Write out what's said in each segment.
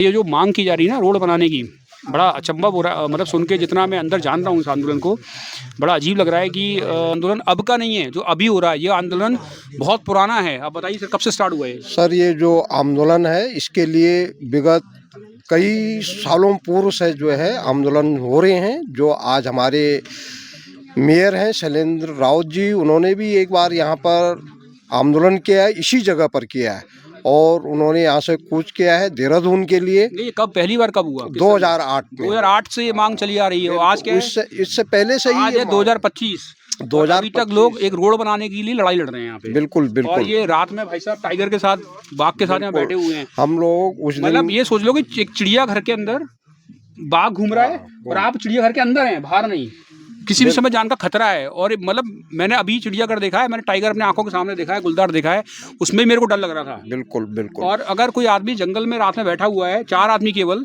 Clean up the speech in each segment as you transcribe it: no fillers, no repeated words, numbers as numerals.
ये जो मांग की जा रही है ना रोड बनाने की, बड़ा अचंभा हो रहा है। मतलब सुन के जितना मैं अंदर जान रहा हूँ इस आंदोलन को, बड़ा अजीब लग रहा है कि आंदोलन अब का नहीं है जो अभी हो रहा है। ये आंदोलन बहुत पुराना है। आप बताइए सर, कब से स्टार्ट हुआ है? सर, ये जो आंदोलन है इसके लिए विगत कई सालों पूर्व से जो है आंदोलन हो रहे हैं। जो आज हमारे मेयर हैं शैलेंद्र राउत जी, उन्होंने भी एक बार यहाँ पर आंदोलन किया है, इसी जगह पर किया है और उन्होंने यहाँ से कूच किया है देहरादून के लिए। ये कब, पहली बार कब हुआ? 2008 में। 2008 से ये मांग चली आ रही है। और आज क्या है? इससे पहले से ही आज है 2025। 2025 अभी तक लोग एक रोड बनाने के लिए लड़ाई लड़ रहे हैं यहाँ पे। बिल्कुल और बिल्कुल। ये रात में भाई साहब टाइगर के साथ, बाघ के साथ यहाँ बैठे हुए हैं। हम लोग उस दिन मतलब ये सोच लो कि एक चिड़िया घर के अंदर बाघ घूम रहा है और आप चिड़िया घर के अंदर हैं, बाहर नहीं। किसी भी समय जान का खतरा है। और मतलब मैंने अभी चिड़ियाघर देखा है, मैंने टाइगर अपने आंखों के सामने देखा है, गुलदार देखा है, उसमें मेरे को डर लग रहा था। बिल्कुल बिल्कुल। और अगर कोई आदमी जंगल में रात में बैठा हुआ है, 4 आदमी केवल,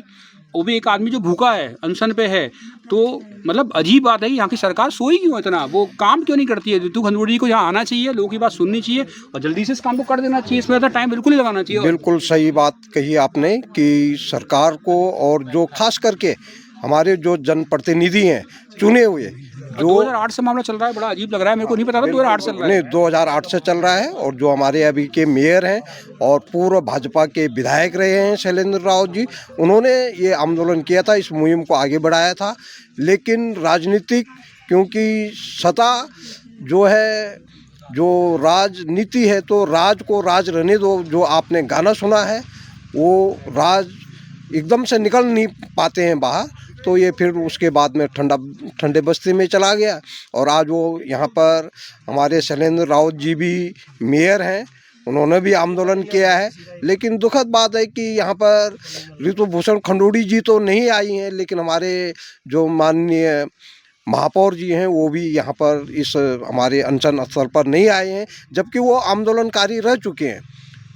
वो भी एक आदमी जो भूखा है, अनशन पे है, तो मतलब अजीब बात है कि यहाँ की सरकार सोई क्यों इतना, वो काम क्यों नहीं करती है? रितु खंडूड़ी जी को यहाँ आना चाहिए, लोगों की बात सुननी चाहिए और जल्दी से इस काम को कर देना चाहिए। इसमें ज़्यादा टाइम बिल्कुल नहीं लगाना चाहिए। बिल्कुल सही बात कही आपने कि सरकार को, और जो खास करके हमारे जो जनप्रतिनिधि हैं चुने हुए, जो 2008 से मामला चल रहा है, बड़ा अजीब लग रहा है। मेरे को नहीं पता था 2008 चल रहा है। नहीं, 2008 से चल रहा है। और जो हमारे अभी के मेयर हैं और पूर्व भाजपा के विधायक रहे हैं शैलेंद्र राउत जी, उन्होंने ये आंदोलन किया था, इस मुहिम को आगे बढ़ाया था। लेकिन राजनीतिक, क्योंकि सत्ता जो है, जो राजनीति है, तो राज को राज रहने दो। जो आपने गाना सुना है, वो राज एकदम से निकल नहीं पाते हैं बाहर, तो ये फिर उसके बाद में ठंडे बस्ती में चला गया। और आज वो यहाँ पर हमारे शैलेंद्र राउत जी भी मेयर हैं, उन्होंने भी आंदोलन किया है। लेकिन दुखद बात है कि यहाँ पर रितु भूषण खंडूड़ी जी तो नहीं आई हैं, लेकिन हमारे जो माननीय महापौर जी हैं वो भी यहाँ पर इस हमारे अनशन स्थल पर नहीं आए हैं, जबकि वो आंदोलनकारी रह चुके हैं।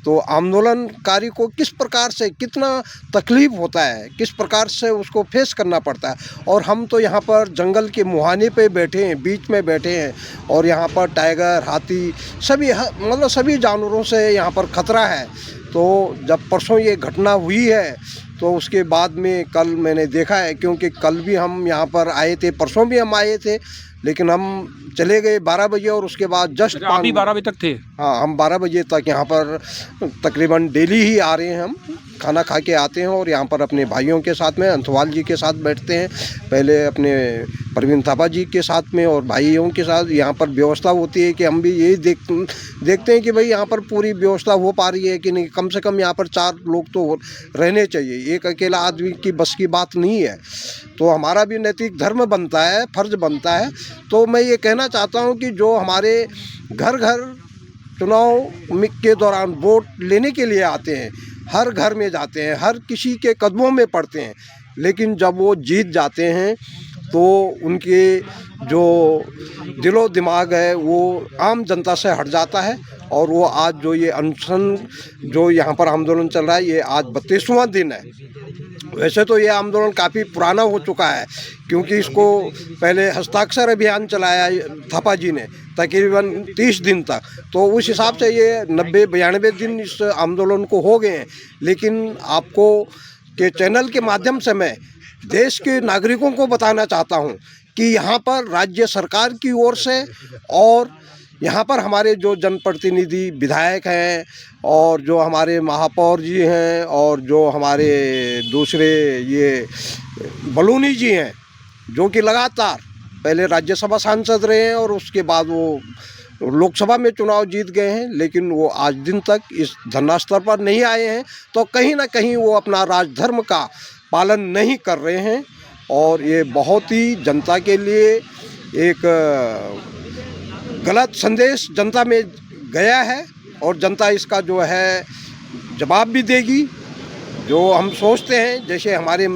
तो आंदोलनकारी को किस प्रकार से कितना तकलीफ़ होता है, किस प्रकार से उसको फेस करना पड़ता है। और हम तो यहाँ पर जंगल के मुहाने पे बैठे हैं, बीच में बैठे हैं, और यहाँ पर टाइगर, हाथी, सभी मतलब सभी जानवरों से यहाँ पर ख़तरा है। तो जब परसों ये घटना हुई है, तो उसके बाद में कल मैंने देखा है, क्योंकि कल भी हम यहाँ पर आए थे, परसों भी हम आए थे, लेकिन हम चले गए 12 बजे और उसके बाद जस्ट आप भी 12 बजे तक थे? हाँ, हम 12 बजे तक यहाँ पर तकरीबन डेली ही आ रहे हैं। हम खाना खा के आते हैं और यहाँ पर अपने भाइयों के साथ में, अंथवाल जी के साथ बैठते हैं, पहले अपने प्रवीण थापा जी के साथ में और भाइयों के साथ। यहाँ पर व्यवस्था होती है कि हम भी यही देखते हैं कि भाई यहाँ पर पूरी व्यवस्था हो पा रही है कि नहीं। कम से कम यहाँ पर 4 लोग तो रहने चाहिए, एक अकेला आदमी की बस की बात नहीं है। तो हमारा भी नैतिक धर्म बनता है, फर्ज बनता है। तो मैं ये कहना चाहता हूँ कि जो हमारे घर घर चुनाव के दौरान वोट लेने के लिए आते हैं, हर घर में जाते हैं, हर किसी के कदमों में पड़ते हैं, लेकिन जब वो जीत जाते हैं तो उनके जो दिलो दिमाग है वो आम जनता से हट जाता है। और वो आज जो ये अनशन, जो यहाँ पर आंदोलन चल रहा है, ये आज 32वां दिन है। वैसे तो ये आंदोलन काफ़ी पुराना हो चुका है, क्योंकि इसको पहले हस्ताक्षर अभियान चलाया थापा जी ने तकरीबन 30 दिन तक, तो उस हिसाब से ये 90-92 दिन इस आंदोलन को हो गए हैं। लेकिन आपको के चैनल के माध्यम से मैं देश के नागरिकों को बताना चाहता हूँ कि यहाँ पर राज्य सरकार की ओर से, और यहाँ पर हमारे जो जनप्रतिनिधि विधायक हैं, और जो हमारे महापौर जी हैं, और जो हमारे दूसरे ये बलूनी जी हैं, जो कि लगातार पहले राज्यसभा सांसद रहे हैं और उसके बाद वो लोकसभा में चुनाव जीत गए हैं, लेकिन वो आज दिन तक इस धरना स्तर पर नहीं आए हैं। तो कहीं ना कहीं वो अपना राजधर्म का पालन नहीं कर रहे हैं, और ये बहुत ही जनता के लिए एक गलत संदेश जनता में गया है, और जनता इसका जो है जवाब भी देगी। जो हम सोचते हैं, जैसे हमारे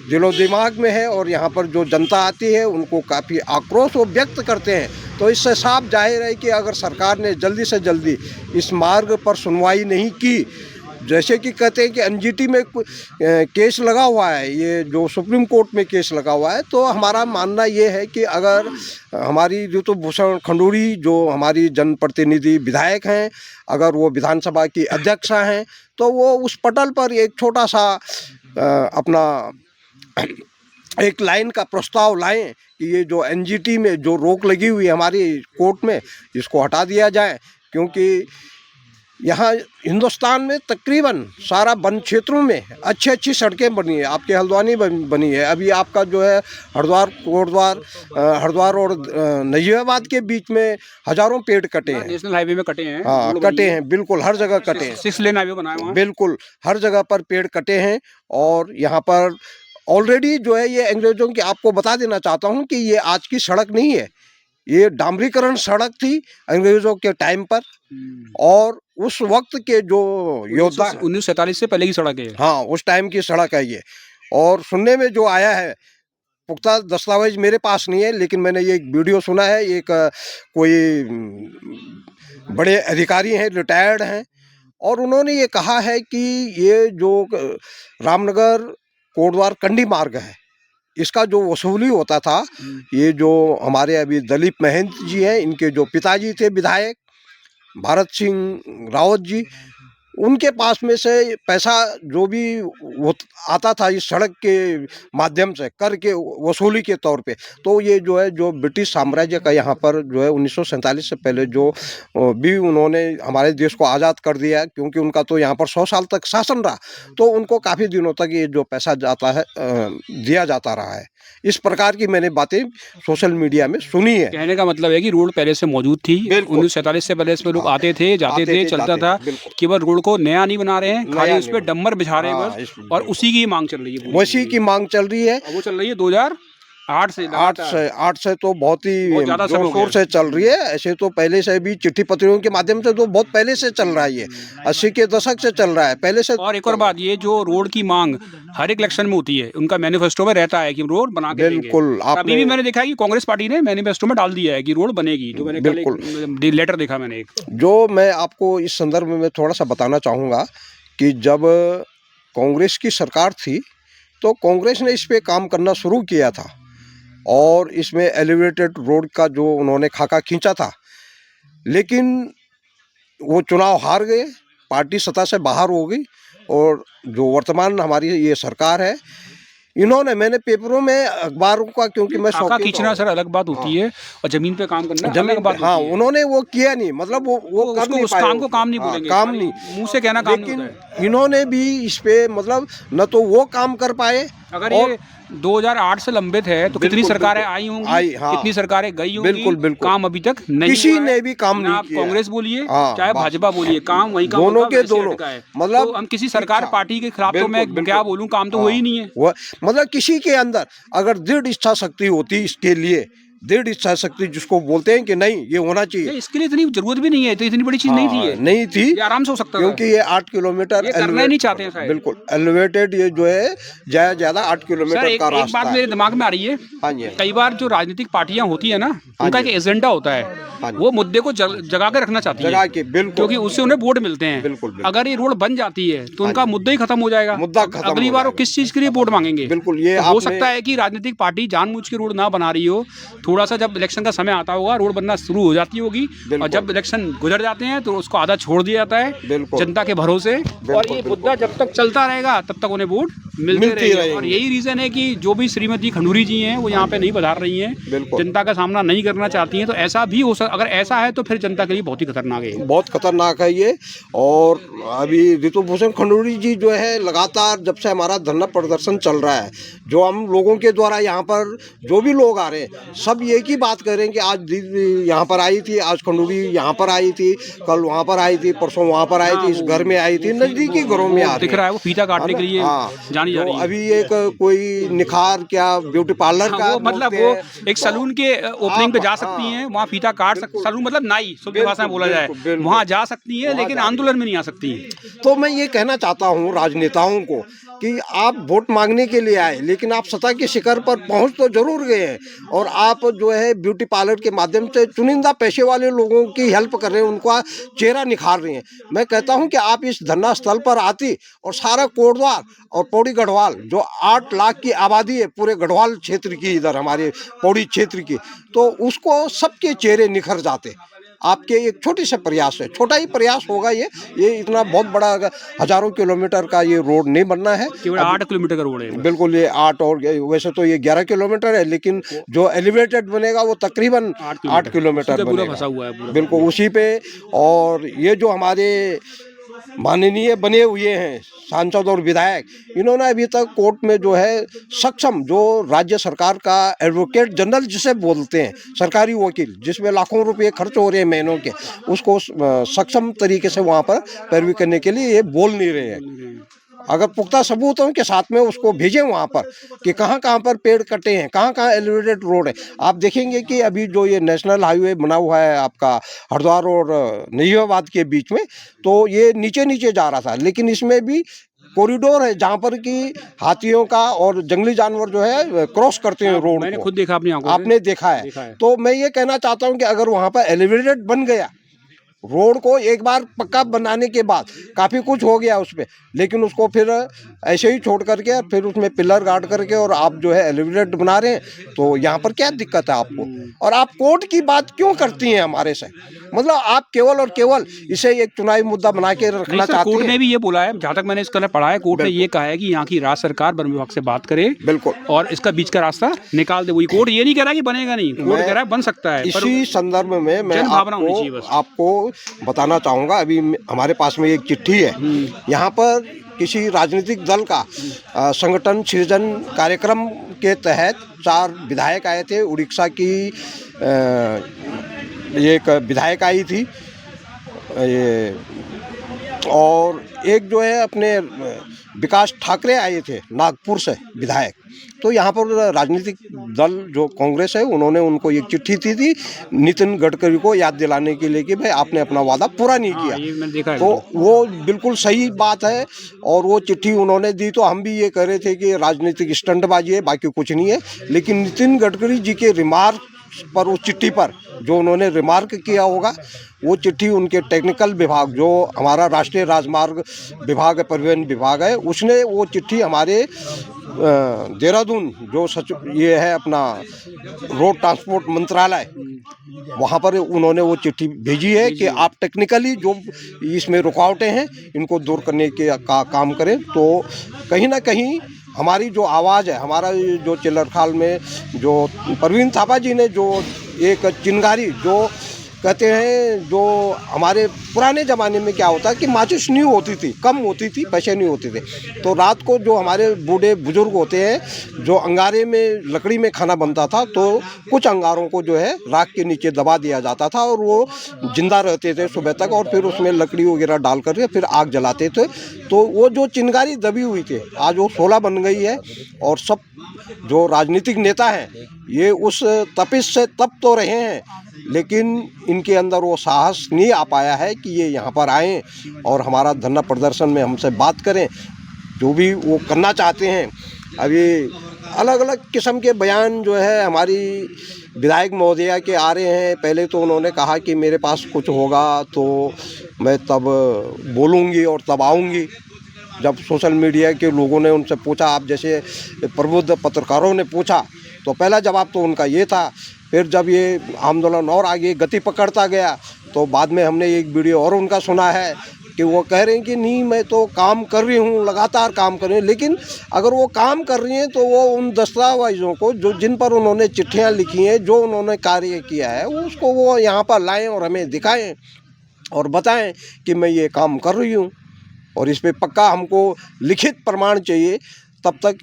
दिलो दिमाग में है, और यहाँ पर जो जनता आती है उनको काफ़ी आक्रोश वो व्यक्त करते हैं। तो इससे साफ जाहिर है कि अगर सरकार ने जल्दी से जल्दी इस मार्ग पर सुनवाई नहीं की, जैसे कि कहते हैं कि एनजीटी में केस लगा हुआ है, ये जो सुप्रीम कोर्ट में केस लगा हुआ है, तो हमारा मानना ये है कि अगर हमारी ऋतुभूषण खंडूड़ी जो हमारी जनप्रतिनिधि विधायक हैं, अगर वो विधानसभा की अध्यक्षा हैं, तो वो उस पटल पर एक छोटा सा अपना एक लाइन का प्रस्ताव लाएं कि ये जो एनजीटी में जो रोक लगी हुई है हमारी कोर्ट में, इसको हटा दिया जाए। क्योंकि यहाँ हिंदुस्तान में तकरीबन सारा वन क्षेत्रों में अच्छी अच्छी सड़कें बनी है, आपके हल्द्वानी बनी है, अभी आपका जो है हरिद्वार और नजीबाबाद के बीच में हजारों पेड़ कटे हैं, नेशनल हाईवे में कटे हैं। हाँ कटे हैं, बिल्कुल हर जगह कटे हैं, 6 लेन हाईवे बनाया वहाँ। बिल्कुल हर जगह पर पेड़ कटे हैं। और यहाँ पर ऑलरेडी जो है ये अंग्रेजों की, आपको बता देना चाहता हूँ कि ये आज की सड़क नहीं है, ये डामरीकरण सड़क थी अंग्रेजों के टाइम पर, और उस वक्त के जो योद्धा 1947 से पहले की सड़क है। हाँ उस टाइम की सड़क है ये। और सुनने में जो आया है, पुख्ता दस्तावेज मेरे पास नहीं है, लेकिन मैंने ये एक वीडियो सुना है, एक कोई बड़े अधिकारी हैं, रिटायर्ड हैं, और उन्होंने ये कहा है कि ये जो रामनगर कोटद्वार कंडी मार्ग है, इसका जो वसूली होता था, ये जो हमारे अभी दलीप महंत जी हैं, इनके जो पिताजी थे विधायक भारत सिंह रावत जी, उनके पास में से पैसा जो भी वो आता था इस सड़क के माध्यम से कर के वसूली के तौर पे, तो ये जो है जो ब्रिटिश साम्राज्य का यहाँ पर जो है 1947 से पहले जो भी उन्होंने हमारे देश को आज़ाद कर दिया, क्योंकि उनका तो यहाँ पर 100 साल तक शासन रहा, तो उनको काफ़ी दिनों तक ये जो पैसा जाता है दिया जाता रहा है। इस प्रकार की मैंने बातें सोशल मीडिया में सुनी है। कहने का मतलब है कि रोड पहले से मौजूद थी, 1947 से पहले इसमें लोग आते थे, जाते थे, चलता था, केवल रोड को नया नहीं बना रहे हैं, खाली उस पर डंबर बिछा रहे हैं बस, और उसी की मांग चल रही है। उसी की मांग चल रही है, वो चल रही है 2008 से तो बहुत ही ज़्यादा जोर से चल रही है। ऐसे तो पहले से भी चिट्ठी पत्रियों के माध्यम से तो बहुत पहले से चल रहा है, ये 80 के दशक से चल रहा है पहले से। और एक और बात, ये जो रोड की मांग हर एक इलेक्शन में होती है, उनका मैनिफेस्टो में रहता है कि रोड बना के देंगे। बिल्कुल, अभी भी मैंने देखा है कि कांग्रेस पार्टी ने मैनिफेस्टो में डाल दिया है कि रोड बनेगी, जो मैंने कल लेटर देखा मैंने एक। जो मैं आपको इस संदर्भ में थोड़ा सा बताना चाहूँगा कि जब कांग्रेस की सरकार थी, तो कांग्रेस ने इस पे काम करना शुरू किया था, और इसमें एलिवेटेड रोड का जो उन्होंने खाका खींचा था, लेकिन वो चुनाव हार गए, पार्टी सत्ता से बाहर हो गई, और जो वर्तमान हमारी ये सरकार है, इन्होंने, मैंने पेपरों में अखबारों का, क्योंकि मैं खाका खींचना सर अलग बात होती है, और जमीन पे काम करना अलग बात हाँ, होती है। उन्होंने वो किया नहीं, मतलब वो कर नहीं उस पाए, काम को काम नहीं बोलेंगे, काम नहीं, मुंह से कहना काम नहीं होता है। लेकिन इन्होंने भी इस पे मतलब न तो वो काम कर पाए। अगर ये 2008 से लंबित है तो कितनी सरकारें आई होंगी, हाँ, कितनी सरकारें गई होंगी, बिल्कुल काम अभी तक नहीं किसी हुआ है। ने भी काम नहीं आप किया। कांग्रेस बोलिए हाँ, चाहे भाजपा बोलिए, काम वही काम दोनों होगा, के वैसे दोनों, अटका है। मतलब तो हम किसी सरकार पार्टी के खिलाफ, तो मैं क्या बोलूं, काम तो हो ही नहीं है। वो मतलब किसी के अंदर अगर दृढ़ इच्छा शक्ति होती इसके लिए, दृढ़ इच्छा शक्ति जिसको बोलते हैं कि नहीं ये होना चाहिए, इसके लिए इतनी जरूरत भी नहीं है, तो इतनी बड़ी चीज नहीं थी, नहीं थी, ये आराम से हो सकता है, क्योंकि ये 8 किलोमीटर ये करना ही नहीं चाहते हैं शायद। बिल्कुल एलिवेटेड, ये जो है ज्यादा 8 किलोमीटर का रास्ता। एक बात मेरे दिमाग में आ रही है, हाँ जी, कई बार जो राजनीतिक पार्टियां होती है ना, उनका एक एजेंडा होता है, वो मुद्दे को जगा के रखना चाहती है, क्योंकि उससे उन्हें वोट मिलते हैं। बिल्कुल। अगर ये रोड बन जाती है तो उनका मुद्दा ही खत्म हो जाएगा, अगली बार वो किस चीज के लिए वोट मांगेंगे। बिल्कुल, ये हो सकता है कि राजनीतिक पार्टी जानबूझ के रोड ना बना रही हो, थोड़ा सा जब इलेक्शन का समय आता होगा रोड बनना शुरू हो जाती होगी, और जब इलेक्शन गुजर जाते हैं तो उसको आधा छोड़ दिया जाता है जनता के भरोसे, और ये मुद्दा जब तक चलता रहेगा तब तक उन्हें वोट मिलते रहेंगे। और यही रीजन है कि जो भी श्रीमती खंडूरी जी हैं वो यहाँ पे नहीं पधार रही हैं, जनता का सामना नहीं करना चाहती हैं। तो ऐसा भी हो सकता, अगर ऐसा है तो फिर जनता के लिए बहुत ही खतरनाक है, बहुत खतरनाक है ये। और अभी ऋतुभूषण खंडूरी जी जो है लगातार जब से हमारा धरना प्रदर्शन चल रहा है, जो हम लोगों के द्वारा यहाँ पर जो भी लोग आ रहे हैं, सब एक ही बात कर रहे हैं कि आज दीदी यहाँ पर आई थी, आज खंडूरी यहाँ पर आई थी, कल वहाँ पर आई थी, परसों वहाँ पर आई थी, इस घर में आई थी, नजदीकी घरों में आ दिख रहा है वो फीता काटने के लिए जानी जा रही है। अभी एक कोई निखार क्या ब्यूटी पार्लर का, मतलब वो एक सलून के ओपनिंग पे जा सकती हैं, वहाँ फीता काट सकती, सलून मतलब नाई शुद्ध भाषा में बोला जाए, वहाँ जा सकती है, लेकिन आंदोलन में नहीं आ सकती। तो मैं ये कहना चाहता हूँ राजनेताओं को कि आप वोट मांगने के लिए आए, लेकिन आप सत्ता के शिखर पर पहुँच तो जरूर गए हैं, और आप को जो है ब्यूटी पार्लर के माध्यम से चुनिंदा पेशे वाले लोगों की हेल्प कर रहे हैं, उनका चेहरा निखार रही हैं। मैं कहता हूं कि आप इस धरना स्थल पर आती और सारा कोटद्वार और पौड़ी गढ़वाल, जो 8 लाख की आबादी है पूरे गढ़वाल क्षेत्र की, इधर हमारे पौड़ी क्षेत्र की, तो उसको सबके चेहरे निखर जाते। आपके एक छोटे से प्रयास है, छोटा ही प्रयास होगा ये इतना बहुत बड़ा हजारों किलोमीटर का ये रोड नहीं बनना है। केवल 8 किलोमीटर का रोड है। बिल्कुल, ये 8 और वैसे तो ये 11 किलोमीटर है, लेकिन जो एलिवेटेड बनेगा वो तकरीबन 8 किलोमीटर पूरा बनेगा। फंसा हुआ है पूरा। बिल्कुल उसी पे। और ये जो हमारे माननीय बने हुए हैं सांसद और विधायक, इन्होंने अभी तक कोर्ट में जो है सक्षम, जो राज्य सरकार का एडवोकेट जनरल जिसे बोलते हैं, सरकारी वकील, जिसमें लाखों रुपए खर्च हो रहे हैं महीनों के, उसको सक्षम तरीके से वहाँ पर पैरवी करने के लिए ये बोल नहीं रहे हैं। अगर पुख्ता सबूतों के साथ में उसको भेजें वहाँ पर कि कहाँ कहाँ पर पेड़ कटे हैं, कहाँ कहाँ एलिवेटेड रोड है। आप देखेंगे कि अभी जो ये नेशनल हाईवे बना हुआ है आपका हरिद्वार और नजीबाबाद के बीच में, तो ये नीचे नीचे जा रहा था, लेकिन इसमें भी कॉरिडोर है जहाँ पर कि हाथियों का और जंगली जानवर जो है क्रॉस करते हैं रोड मैंने को। खुद देखा अपनी आंखों से। आपने देखा है। तो मैं ये कहना चाहता हूँ कि अगर वहाँ पर एलिवेटेड बन गया, रोड को एक बार पक्का बनाने के बाद काफ़ी कुछ हो गया उसमें, लेकिन उसको फिर ऐसे ही छोड़ करके फिर उसमें पिलर गाड़ करके और आप जो है एलिवेटेड बना रहे हैं, तो यहाँ पर क्या दिक्कत है आपको? और आप कोर्ट की बात क्यों करती हैं हमारे से? मतलब आप केवल और केवल इसे एक चुनावी मुद्दा बना के रखना नहीं सर, चाहती कोर्ट हैं। ने भी ये बोला है, जहाँ तक मैंने इसका पढ़ा है, कोर्ट ने ये कहा है कि यहाँ की राज्य सरकार वन विभाग से बात करे बिल्कुल, और इसका बीच का रास्ता निकाल दे। वही कोर्ट ये नहीं कह रहा कि बनेगा नहीं, कोर्ट कह रहा है बन सकता है। इसी संदर्भ में मैं जनभावना होनी चाहिए बस। आपको बताना चाहूँगा, अभी हमारे पास में एक चिट्ठी है। यहाँ पर किसी राजनीतिक दल का संगठन सृजन कार्यक्रम के तहत 4 विधायक आए थे। उड़ीसा की एक विधायक आई थी, ये, और एक जो है अपने विकास ठाकरे आए थे नागपुर से विधायक। तो यहाँ पर राजनीतिक दल जो कांग्रेस है, उन्होंने उनको एक चिट्ठी दी थी नितिन गडकरी को याद दिलाने के लिए कि भाई आपने अपना वादा पूरा नहीं किया। ये मैंने देखा है। तो वो बिल्कुल सही बात है, और वो चिट्ठी उन्होंने दी। तो हम भी ये कह रहे थे कि राजनीतिक स्टंटबाजी है, बाकी कुछ नहीं है। लेकिन नितिन गडकरी जी के रिमार्क पर, उस चिट्ठी पर जो उन्होंने रिमार्क किया होगा, वो चिट्ठी उनके टेक्निकल विभाग, जो हमारा राष्ट्रीय राजमार्ग विभाग है, परिवहन विभाग है, उसने वो चिट्ठी हमारे देहरादून जो ये है अपना रोड ट्रांसपोर्ट मंत्रालय, वहाँ पर उन्होंने वो चिट्ठी भेजी है कि आप टेक्निकली जो इसमें रुकावटें हैं इनको दूर करने के काम करें। तो कहीं ना कहीं हमारी जो आवाज़ है, हमारा जो चिल्लरखाल में जो प्रवीण थापा जी ने जो एक चिंगारी, जो कहते हैं, जो हमारे पुराने ज़माने में क्या होता है कि माचिस नहीं होती थी, कम होती थी, पैसे नहीं होते थे, तो रात को जो हमारे बूढ़े बुजुर्ग होते हैं, जो अंगारे में लकड़ी में खाना बनता था, तो कुछ अंगारों को जो है राख के नीचे दबा दिया जाता था और वो जिंदा रहते थे सुबह तक, और फिर उसमें लकड़ी वगैरह डाल करके फिर आग जलाते थे। तो वो जो चिंगारी दबी हुई थी, आज वो 16 बन गई है। और सब जो राजनीतिक नेता हैं, ये उस तपिश से तप तो रहे हैं, लेकिन इनके अंदर वो साहस नहीं आ पाया है कि ये यहाँ पर आएँ और हमारा धरना प्रदर्शन में हमसे बात करें, जो भी वो करना चाहते हैं। अभी अलग अलग किस्म के बयान जो है हमारी विधायक महोदया के आ रहे हैं। पहले तो उन्होंने कहा कि मेरे पास कुछ होगा तो मैं तब बोलूँगी और तब आऊँगी। जब सोशल मीडिया के लोगों ने उनसे पूछा, आप जैसे प्रबुद्ध पत्रकारों ने पूछा, तो पहला जवाब तो उनका ये था। फिर जब ये आंदोलन और आगे गति पकड़ता गया, तो बाद में हमने एक वीडियो और उनका सुना है कि वो कह रहे हैं कि नहीं, मैं तो काम कर रही हूँ, लगातार काम कर रही हूँ। लेकिन अगर वो काम कर रही हैं तो वो उन दस्तावेज़ों को, जो जिन पर उन्होंने चिट्ठियाँ लिखी हैं, जो उन्होंने कार्य किया है, उसको वो यहाँ पर लाएँ और हमें दिखाएँ और बताएँ कि मैं ये काम कर रही हूँ। और इस पे पक्का हमको लिखित प्रमाण चाहिए, तब तक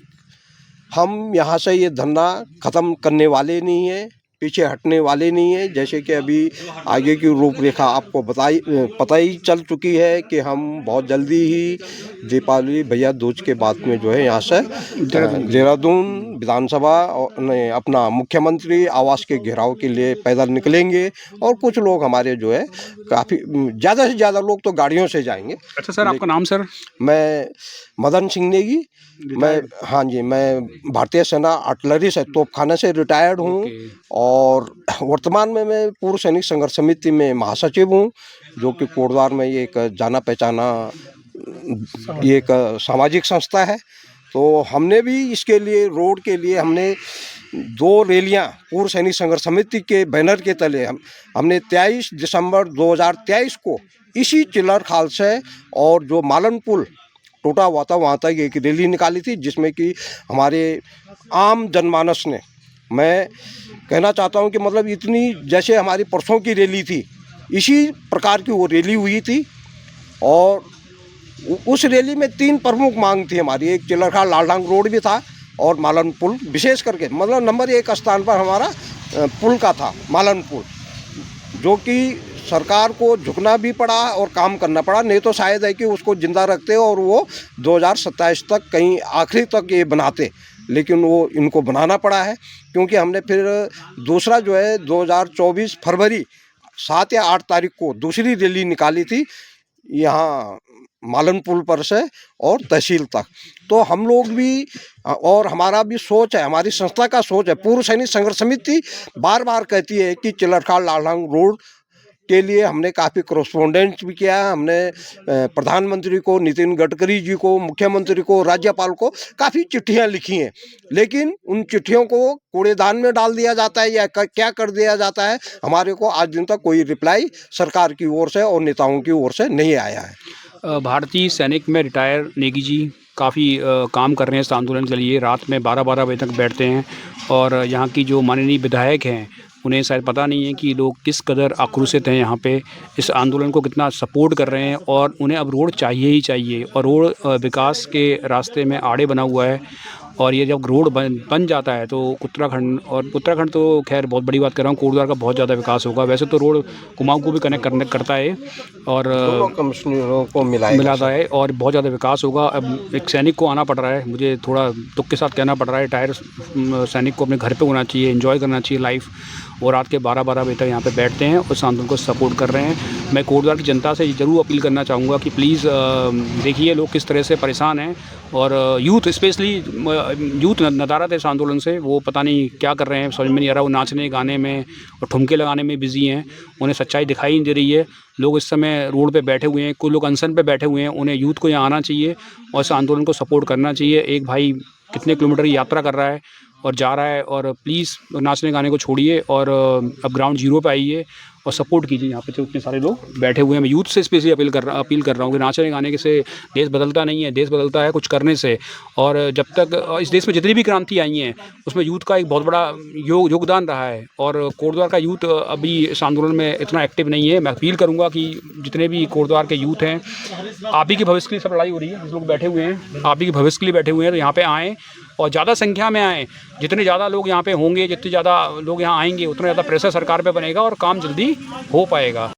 हम यहाँ से ये धरना ख़त्म करने वाले नहीं हैं, पीछे हटने वाले नहीं हैं। जैसे कि अभी आगे की रूपरेखा आपको पता ही चल चुकी है कि हम बहुत जल्दी ही दीपावली भैया दूज के बाद में जो है यहाँ से देहरादून विधानसभा अपना मुख्यमंत्री आवास के घेराव के लिए पैदल निकलेंगे, और कुछ लोग हमारे जो है काफ़ी ज़्यादा से ज़्यादा लोग तो गाड़ियों से जाएंगे। अच्छा सर, आपका नाम सर? मैं मदन सिंह नेगी। मैं, हाँ जी, मैं भारतीय सेना आर्टिलरी से तोपखाने से रिटायर्ड हूँ। ओके। और वर्तमान में मैं पूर्व सैनिक संघर्ष समिति में महासचिव हूँ, जो कि कोटद्वार में ये एक जाना पहचाना ये एक सामाजिक संस्था है। तो हमने भी इसके लिए, रोड के लिए हमने 2 रैलियाँ पूर्व सैनिक संघर्ष समिति के बैनर के तले हमने 23 दिसंबर 2023 को इसी चिल्लर खाल से और जो मालन पुल टूटा हुआ था वहाँ तक एक रैली निकाली थी, जिसमें कि हमारे आम जनमानस ने, मैं कहना चाहता हूँ कि मतलब इतनी, जैसे हमारी परसों की रैली थी इसी प्रकार की वो रैली हुई थी। और उस रैली में 3 प्रमुख मांग थी हमारी। एक चिल्लरखाल लालढांग रोड भी था और मालन पुल, विशेष करके मतलब नंबर 1 स्थान पर हमारा पुल का था, मालन पुल, जो कि सरकार को झुकना भी पड़ा और काम करना पड़ा, नहीं तो शायद है कि उसको जिंदा रखते और वो 2027 तक कहीं आखिरी तक ये बनाते, लेकिन वो इनको बनाना पड़ा है। क्योंकि हमने फिर दूसरा जो है 2024 फरवरी 7 या 8 तारीख को दूसरी रैली निकाली थी यहाँ मालन पुल पर से और तहसील तक। तो हम लोग भी, और हमारा भी सोच है, हमारी संस्था का सोच है, पूर्व सैनिक संघर्ष समिति बार बार कहती है कि चिल्लरखाल लालढांग रोड के लिए हमने काफ़ी कॉरेस्पोंडेंस भी किया है। हमने प्रधानमंत्री को, नितिन गडकरी जी को, मुख्यमंत्री को, राज्यपाल को काफ़ी चिट्ठियां लिखी हैं, लेकिन उन चिट्ठियों को कूड़ेदान में डाल दिया जाता है या क्या कर दिया जाता है, हमारे को आज दिन तक कोई रिप्लाई सरकार की ओर से और नेताओं की ओर से नहीं आया है। भारतीय सैनिक में रिटायर नेगी जी काफ़ी काम कर रहे हैं इस आंदोलन के लिए। रात में 12-12 बजे तक बैठते हैं और यहाँ की जो माननीय विधायक हैं उन्हें शायद पता नहीं है कि लोग किस कदर आक्रोशित हैं यहाँ पे, इस आंदोलन को कितना सपोर्ट कर रहे हैं और उन्हें अब रोड चाहिए ही चाहिए। और रोड विकास के रास्ते में आड़े बना हुआ है और ये जब रोड बन जाता है तो उत्तराखंड तो खैर बहुत बड़ी बात कर रहा हूँ, कोटद्वार का बहुत ज़्यादा विकास होगा। वैसे तो रोड कुमाऊं को भी कनेक्ट करता है और दोनों कमिश्नरों को मिलाता है और बहुत ज़्यादा विकास होगा। अब एक सैनिक को आना पड़ रहा है, मुझे थोड़ा दुख के साथ कहना पड़ रहा है, रिटायर सैनिक को अपने घर पे होना चाहिए, एंजॉय करना चाहिए लाइफ। वो रात के 12-12 बजे तक यहाँ पे बैठते हैं और उस आंदोलन को सपोर्ट कर रहे हैं। मैं कोटद्वार की जनता से ज़रूर अपील करना चाहूँगा कि प्लीज़ देखिए लोग किस तरह से परेशान हैं और यूथ स्पेशली यूथ नदारत है इस आंदोलन से। वो पता नहीं क्या कर रहे हैं, समझ में नहीं आ रहा। वो नाचने गाने में और ठुमके लगाने में बिजी हैं, उन्हें सच्चाई दिखाई नहीं दे रही है। लोग इस समय रोड पे बैठे हुए हैं, कुछ लोग अनशन पे बैठे हुए हैं। उन्हें यूथ को यहाँ आना चाहिए और इस आंदोलन को सपोर्ट करना चाहिए। एक भाई कितने किलोमीटर की यात्रा कर रहा है और जा रहा है, और प्लीज़ नाचने गाने को छोड़िए और अब ग्राउंड जीरो पे आइए और सपोर्ट कीजिए। यहाँ पे जो इतने सारे लोग बैठे हुए हैं, मैं यूथ से स्पेशली अपील कर रहा हूँ कि नाचने गाने से देश बदलता नहीं है, देश बदलता है कुछ करने से। और जब तक इस देश में जितनी भी क्रांति आई हैं उसमें यूथ का एक बहुत बड़ा योगदान रहा है और कोटद्वार का यूथ अभी इस आंदोलन में इतना एक्टिव नहीं है। मैं अपील करूँगा कि जितने भी कोटद्वार के यूथ हैं, आप ही के भविष्य के लिए सब लड़ाई हो रही है, जिस लोग बैठे हुए हैं आप ही के भविष्य के लिए बैठे हुए हैं, तो यहाँ पे आएँ और ज़्यादा संख्या में आएँ। जितने ज़्यादा लोग यहाँ पे होंगे, जितने ज़्यादा लोग यहाँ आएंगे, उतना ज़्यादा प्रेशर सरकार पे बनेगा और काम जल्दी हो पाएगा।